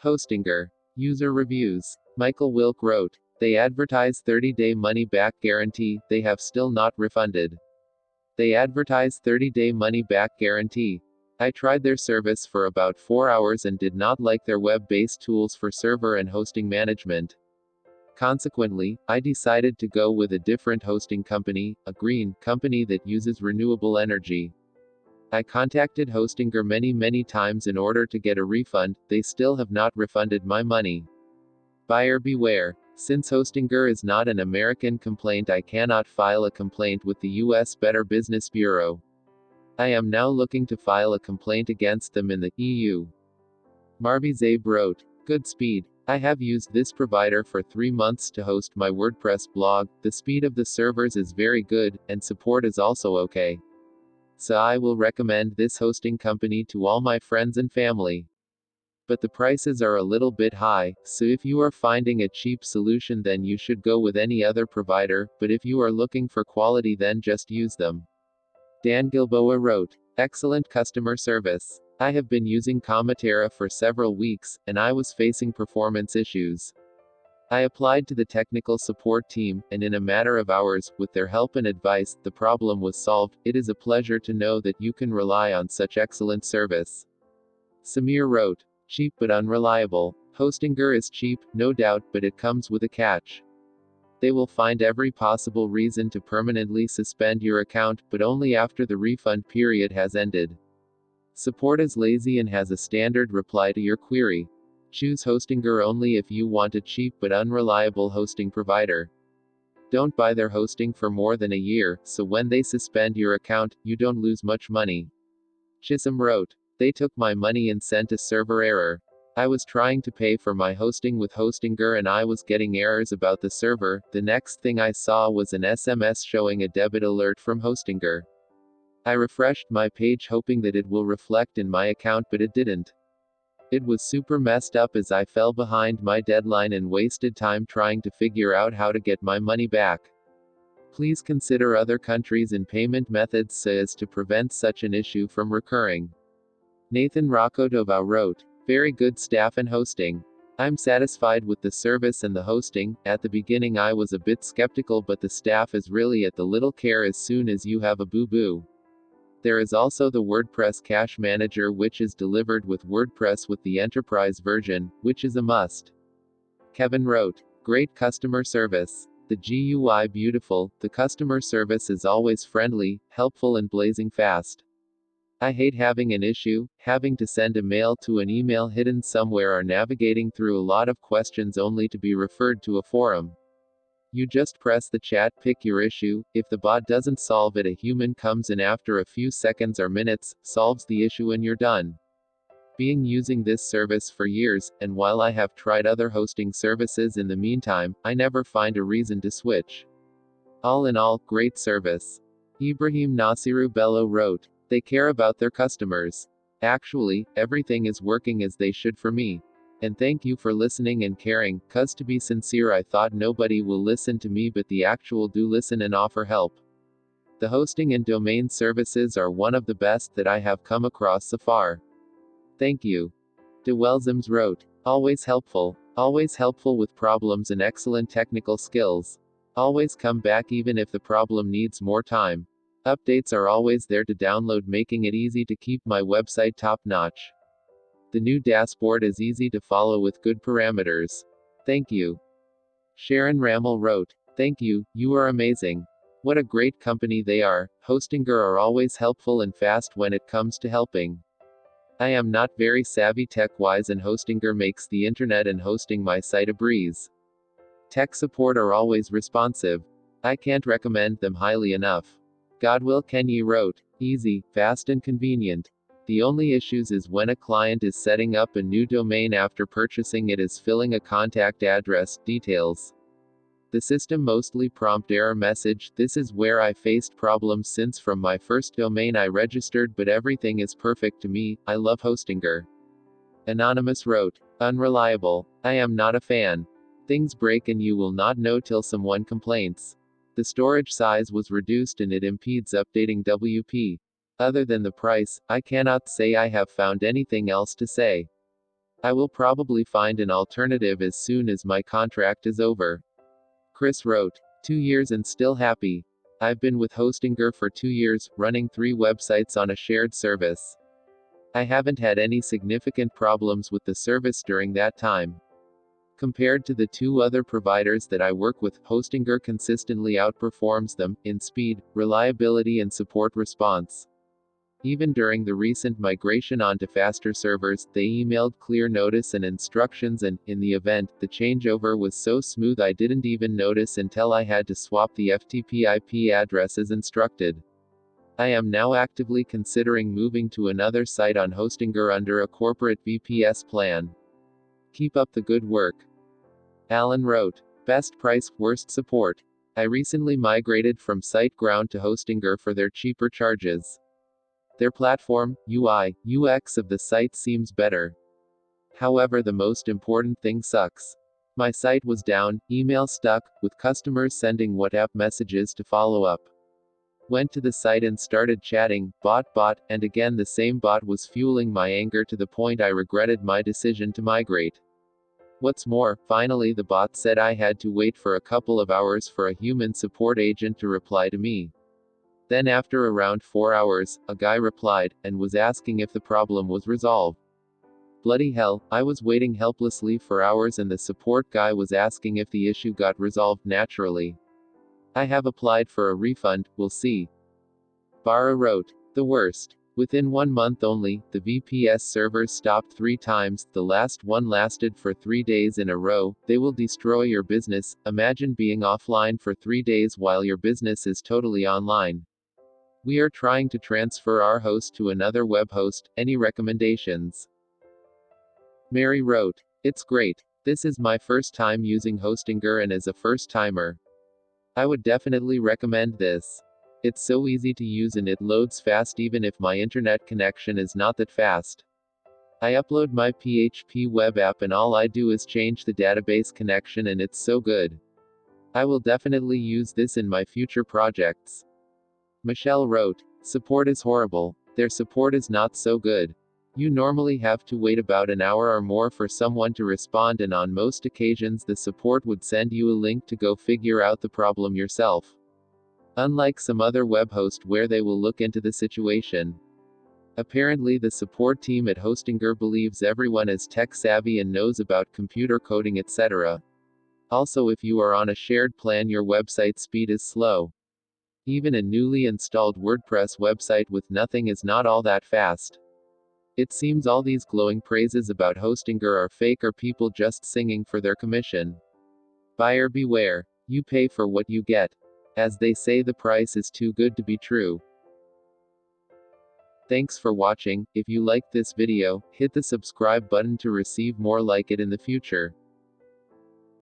Hostinger. User reviews. Michael Wilk wrote, they advertise 30-day money-back guarantee, they have still not refunded. They advertise 30-day money-back guarantee. I tried their service for about 4 hours and did not like their web-based tools for server and hosting management. Consequently, I decided to go with a different hosting company, a green company that uses renewable energy. I contacted Hostinger many times in order to get a refund, they still have not refunded my money. Buyer beware. Since Hostinger is not an American complaint, I cannot file a complaint with the US Better Business Bureau. I am now looking to file a complaint against them in the EU. Marvi Zaib wrote, good speed. I have used this provider for 3 months to host my WordPress blog, the speed of the servers is very good, and support is also okay. So I will recommend this hosting company to all my friends and family. But the prices are a little bit high, so if you are finding a cheap solution then you should go with any other provider, but if you are looking for quality then just use them. Dan Gilboa wrote, excellent customer service. I have been using Comatera for several weeks, and I was facing performance issues. I applied to the technical support team, and in a matter of hours, with their help and advice, the problem was solved. It is a pleasure to know that you can rely on such excellent service. Samir wrote, cheap but unreliable. Hostinger is cheap, no doubt, but it comes with a catch. They will find every possible reason to permanently suspend your account, but only after the refund period has ended. Support is lazy and has a standard reply to your query. Choose Hostinger only if you want a cheap but unreliable hosting provider. Don't buy their hosting for more than a year, so when they suspend your account, you don't lose much money. Chisholm wrote, they took my money and sent a server error. I was trying to pay for my hosting with Hostinger and I was getting errors about the server. The next thing I saw was an SMS showing a debit alert from Hostinger. I refreshed my page hoping that it will reflect in my account, but it didn't. It was super messed up as I fell behind my deadline and wasted time trying to figure out how to get my money back. Please consider other countries and payment methods so as to prevent such an issue from recurring. Nathan Rakotova wrote, very good staff and hosting. I'm satisfied with the service and the hosting. At the beginning I was a bit skeptical, but the staff is really at the little care as soon as you have a boo-boo. There is also the WordPress Cache Manager which is delivered with WordPress with the Enterprise version, which is a must. Kevin wrote, great customer service. The GUI beautiful, the customer service is always friendly, helpful and blazing fast. I hate having an issue, having to send a mail to an email hidden somewhere or navigating through a lot of questions only to be referred to a forum. You just press the chat, pick your issue, if the bot doesn't solve it a human comes in after a few seconds or minutes, solves the issue and you're done. Being using this service for years, and while I have tried other hosting services in the meantime, I never find a reason to switch. All in all, great service. Ibrahim Nasiru Bello wrote, they care about their customers. Actually, everything is working as they should for me. And thank you for listening and caring, cause to be sincere I thought nobody will listen to me but the actual do listen and offer help. The hosting and domain services are one of the best that I have come across so far. Thank you. De Welzems wrote, always helpful with problems and excellent technical skills. Always come back even if the problem needs more time. Updates are always there to download making it easy to keep my website top notch. The new dashboard is easy to follow with good parameters. Thank you. Sharon Rammel wrote, thank you, you are amazing. What a great company they are. Hostinger are always helpful and fast when it comes to helping. I am not very savvy tech-wise and Hostinger makes the internet and hosting my site a breeze. Tech support are always responsive. I can't recommend them highly enough. Godwill Kenyi wrote, easy, fast and convenient. The only issues is when a client is setting up a new domain after purchasing it is filling a contact address, details. The system mostly prompt error message, this is where I faced problems since from my first domain I registered but everything is perfect to me, I love Hostinger. Anonymous wrote, unreliable. I am not a fan. Things break and you will not know till someone complains. The storage size was reduced and it impedes updating WP. Other than the price, I cannot say I have found anything else to say. I will probably find an alternative as soon as my contract is over. Chris wrote, 2 years and still happy. I've been with Hostinger for 2 years, running 3 websites on a shared service. I haven't had any significant problems with the service during that time. Compared to the 2 other providers that I work with, Hostinger consistently outperforms them in speed, reliability, and support response. Even during the recent migration onto faster servers, they emailed clear notice and instructions, and, in the event, the changeover was so smooth I didn't even notice until I had to swap the FTP IP address as instructed. I am now actively considering moving to another site on Hostinger under a corporate VPS plan. Keep up the good work. Alan wrote, best price, worst support. I recently migrated from SiteGround to Hostinger for their cheaper charges. Their platform, UI, UX of the site seems better. However, the most important thing sucks. My site was down, email stuck, with customers sending WhatsApp messages to follow up. Went to the site and started chatting, bot, and again the same bot was fueling my anger to the point I regretted my decision to migrate. What's more, finally the bot said I had to wait for a couple of hours for a human support agent to reply to me. Then after around 4 hours, a guy replied, and was asking if the problem was resolved. Bloody hell, I was waiting helplessly for hours and the support guy was asking if the issue got resolved naturally. I have applied for a refund, we'll see. Barra wrote, the worst. Within 1 month only, the VPS servers stopped 3 times, the last one lasted for 3 days in a row. They will destroy your business. Imagine being offline for 3 days while your business is totally online. We are trying to transfer our host to another web host. Any recommendations? Mary wrote, it's great. This is my first time using Hostinger and as a first timer, I would definitely recommend this. It's so easy to use and it loads fast even if my internet connection is not that fast. I upload my PHP web app and all I do is change the database connection and it's so good. I will definitely use this in my future projects. Michelle wrote, support is horrible. Their support is not so good. You normally have to wait about an hour or more for someone to respond, and on most occasions the support would send you a link to go figure out the problem yourself. Unlike some other web host where they will look into the situation. Apparently the support team at Hostinger believes everyone is tech savvy and knows about computer coding, etc. Also, if you are on a shared plan, your website speed is slow. Even a newly installed WordPress website with nothing is not all that fast. It seems all these glowing praises about Hostinger are fake or people just singing for their commission. Buyer beware. You pay for what you get. As they say, the price is too good to be true. Thanks for watching. If you liked this video, hit the subscribe button to receive more like it in the future.